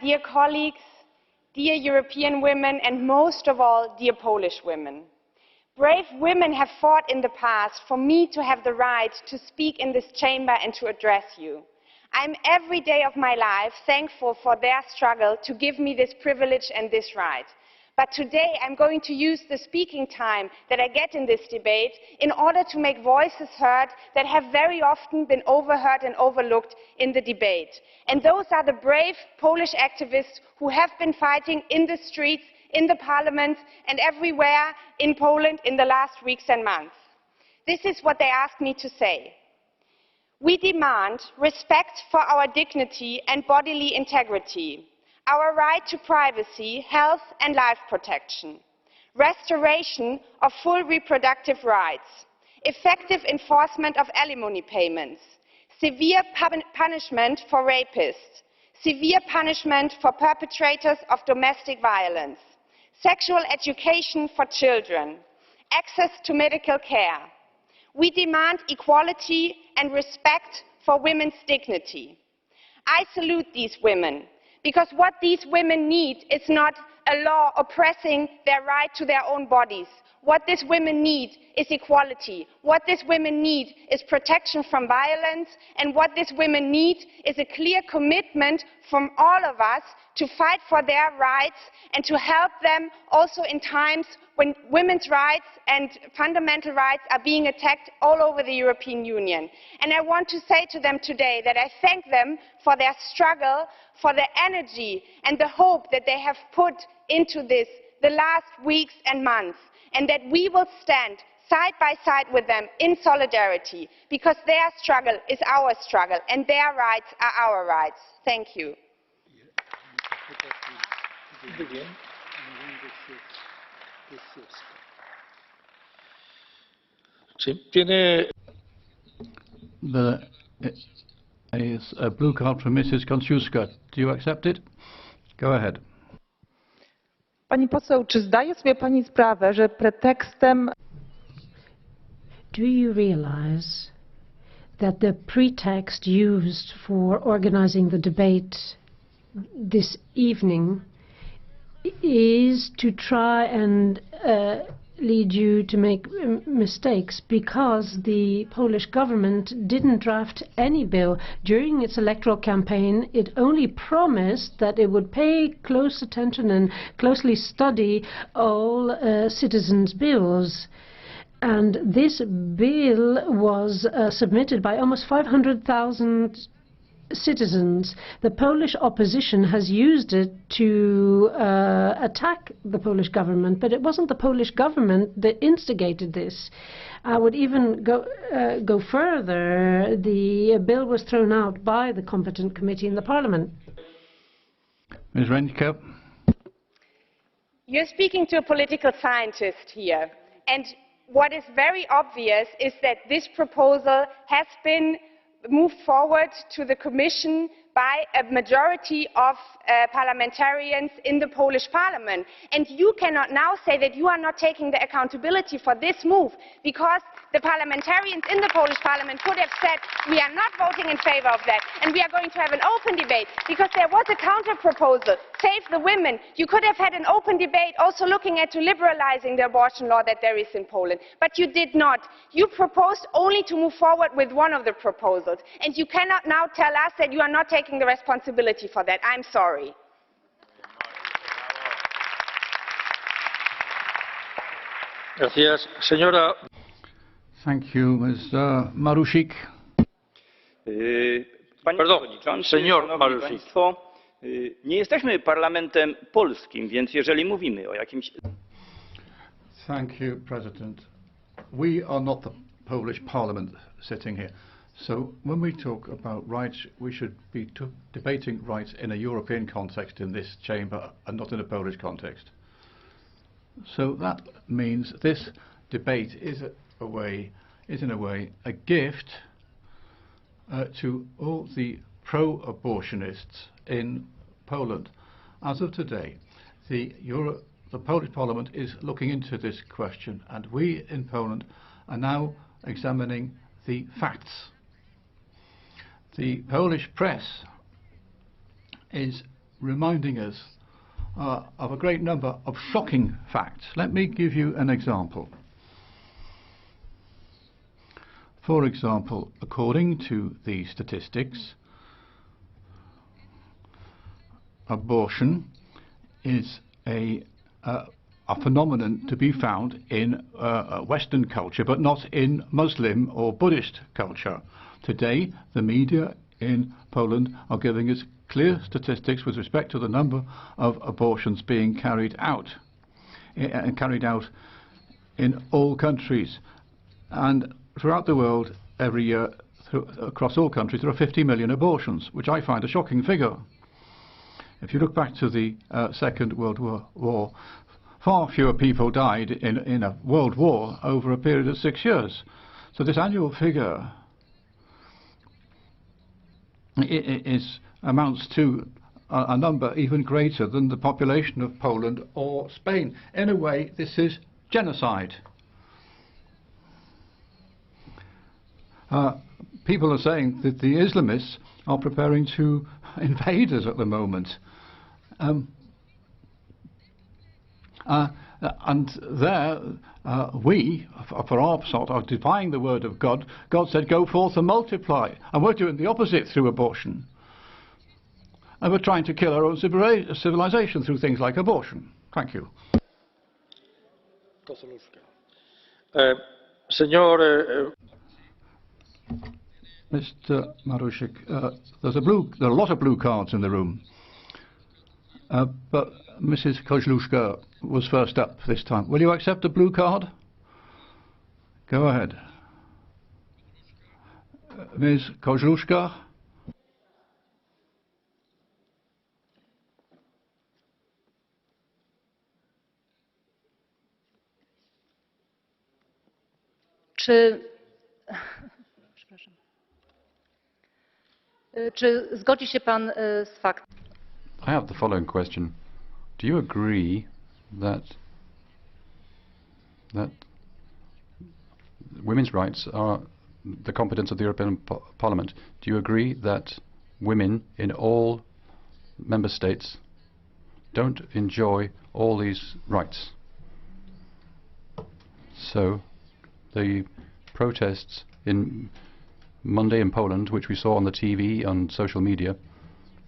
dear colleagues, dear European women, and most of all, dear Polish women. Brave women have fought in the past for me to have the right to speak in this chamber and to address you. I'm every day of my life thankful for their struggle to give me this privilege and this right. But today I'm going to use the speaking time that I get in this debate in order to make voices heard that have very often been overheard and overlooked in the debate. And those are the brave Polish activists who have been fighting in the streets, in the parliament and everywhere in Poland in the last weeks and months. This is what they asked me to say. We demand respect for our dignity and bodily integrity, our right to privacy, health and life protection, restoration of full reproductive rights, effective enforcement of alimony payments, severe punishment for rapists, severe punishment for perpetrators of domestic violence, sexual education for children, access to medical care. We demand equality and respect for women's dignity. I salute these women, because what these women need is not a law oppressing their right to their own bodies. What these women need is equality. What these women need is protection from violence. And what these women need is a clear commitment from all of us to fight for their rights and to help them also in times when women's rights and fundamental rights are being attacked all over the European Union. And I want to say to them today that I thank them for their struggle, for the energy and the hope that they have put into this the last weeks and months, and that we will stand side by side with them in solidarity, because their struggle is our struggle and their rights are our rights. Thank you. There is a blue card from Mrs. Kąciuska. Do you accept it? Go ahead. Pani poseł, czy zdaje sobie pani sprawę, że pretekstem... Do you realize that the pretext used for organizing the debate this evening is to try and lead you to make mistakes, because the Polish government didn't draft any bill. During its electoral campaign, it only promised that it would pay close attention and closely study all citizens' bills. And this bill was submitted by almost 500,000 citizens. The Polish opposition has used it to attack the Polish government, but it wasn't the Polish government that instigated this. I would even go further. The bill was thrown out by the competent committee in the parliament. Ms. Renke. You're speaking to a political scientist here, and what is very obvious is that this proposal has been moved forward to the Commission by a majority of parliamentarians in the Polish parliament. And you cannot now say that you are not taking the accountability for this move, because the parliamentarians in the Polish parliament could have said, we are not voting in favor of that, and we are going to have an open debate, because there was a counter proposal, Save the Women. You could have had an open debate also looking at liberalizing the abortion law that there is in Poland, but you did not. You proposed only to move forward with one of the proposals, and you cannot now tell us that you are not taking the responsibility for that. I'm sorry. Gracias, señora. Thank you, Ms. Marusik. Panie Przewodniczący, Szanowni Państwo, nie jesteśmy parlamentem polskim, więc jeżeli mówimy o jakimś... Thank you, President. We are not the Polish Parliament sitting here. So when we talk about rights, we should be debating rights in a European context in this chamber and not in a Polish context. So that means this debate is in a way a gift to all the pro-abortionists in Poland. As of today, the Polish Parliament is looking into this question, and we in Poland are now examining the facts. The Polish press is reminding us of a great number of shocking facts. Let me give you an example. For example, according to the statistics, abortion is a phenomenon to be found in Western culture, but not in Muslim or Buddhist culture. Today, the media in Poland are giving us clear statistics with respect to the number of abortions being carried out in all countries. And throughout the world, every year, across all countries, there are 50 million abortions, which I find a shocking figure. If you look back to the Second World War, far fewer people died in a world war over a period of 6 years. So this annual figure amounts to a number even greater than the population of Poland or Spain. In a way, this is genocide. People are saying that the Islamists are preparing to invade us at the moment. And there, we, for our part, are defying the word of God. God said, go forth and multiply. And we're doing the opposite through abortion. And we're trying to kill our own civilization through things like abortion. Thank you. Mr. Marusic, there are a lot of blue cards in the room. But Mrs. Kozluszka was first up this time. Will you accept a blue card? Go ahead. Ms. Kozluszka? Czy zgodzi się pan z faktem? I have the following question. Do you agree that women's rights are the competence of the European Parliament? Do you agree that women in all member states don't enjoy all these rights? So the protests in Monday in Poland, which we saw on the TV, on social media,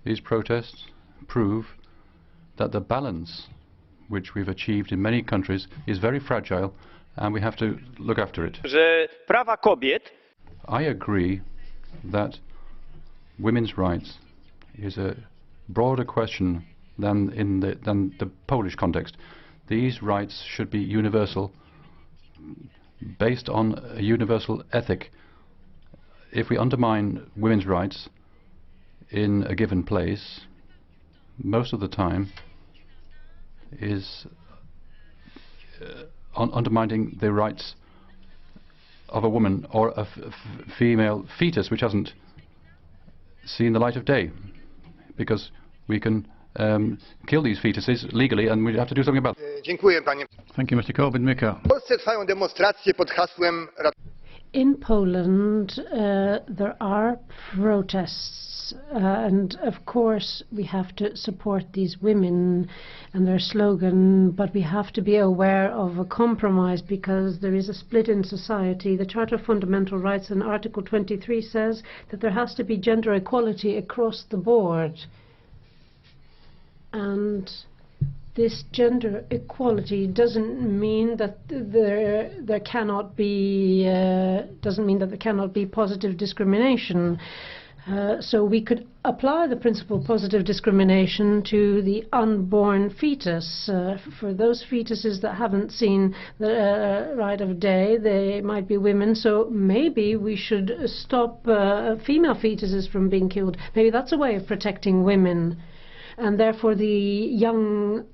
these protests prove that the balance which we've achieved in many countries is very fragile, and we have to look after it. Że prawa kobiet. I agree that women's rights is a broader question than the Polish context. These rights should be universal, based on a universal ethic. If we undermine women's rights in a given place, most of the time is undermining the rights of a woman or a female fetus which hasn't seen the light of day, because we can kill these fetuses legally, and we have to do something about it. Dziękuję, panie. Thank you, Mr. Korwin Mikke. W Polsce trwają demonstracje pod hasłem. In Poland, there are protests, and of course we have to support these women and their slogan, but we have to be aware of a compromise, because there is a split in society. The Charter of Fundamental Rights in Article 23 says that there has to be gender equality across the board. And this gender equality doesn't mean that there cannot be positive discrimination. So we could apply the principle of positive discrimination to the unborn fetus. For those fetuses that haven't seen the light of day, they might be women. So maybe we should stop female fetuses from being killed. Maybe that's a way of protecting women. And therefore the young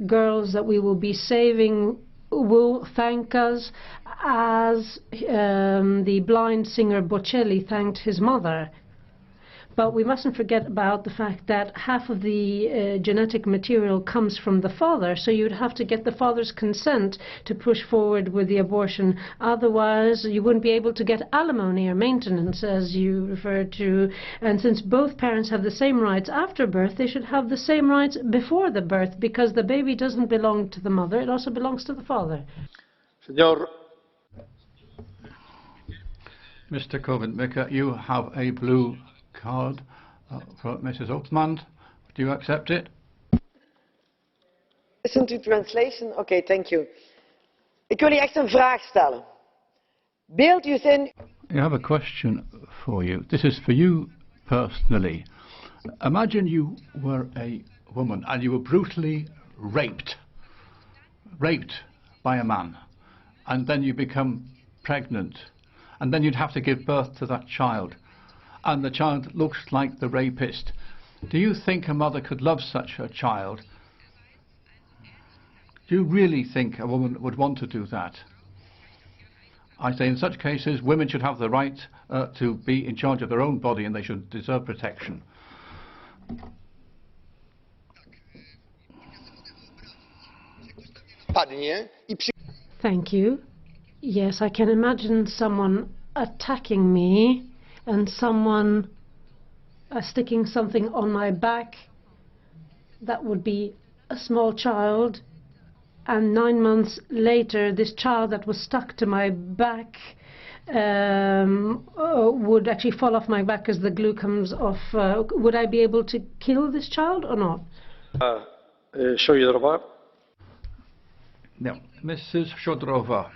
girls that we will be saving will thank us as the blind singer Bocelli thanked his mother. But we mustn't forget about the fact that half of the genetic material comes from the father, so you'd have to get the father's consent to push forward with the abortion. Otherwise, you wouldn't be able to get alimony or maintenance, as you referred to. And since both parents have the same rights after birth, they should have the same rights before the birth, because the baby doesn't belong to the mother, it also belongs to the father. Señor. Mr. Korwin Mikke, you have a blue card for Mrs. Ootman. Do you accept it? Listen to translation? Okay, thank you. Ik wil u echt een vraag stellen. Beeld u in... I have a question for you. This is for you personally. Imagine you were a woman and you were brutally raped by a man, and then you become pregnant, and then you'd have to give birth to that child, and the child looks like the rapist. Do you think a mother could love such a child? Do you really think a woman would want to do that? I say in such cases women should have the right to be in charge of their own body, and they should deserve protection. Thank you. Yes, I can imagine someone attacking me and someone sticking something on my back. That would be a small child, and 9 months later this child that was stuck to my back would actually fall off my back as the glue comes off. Would I be able to kill this child or not? No. Mrs. Shodrova.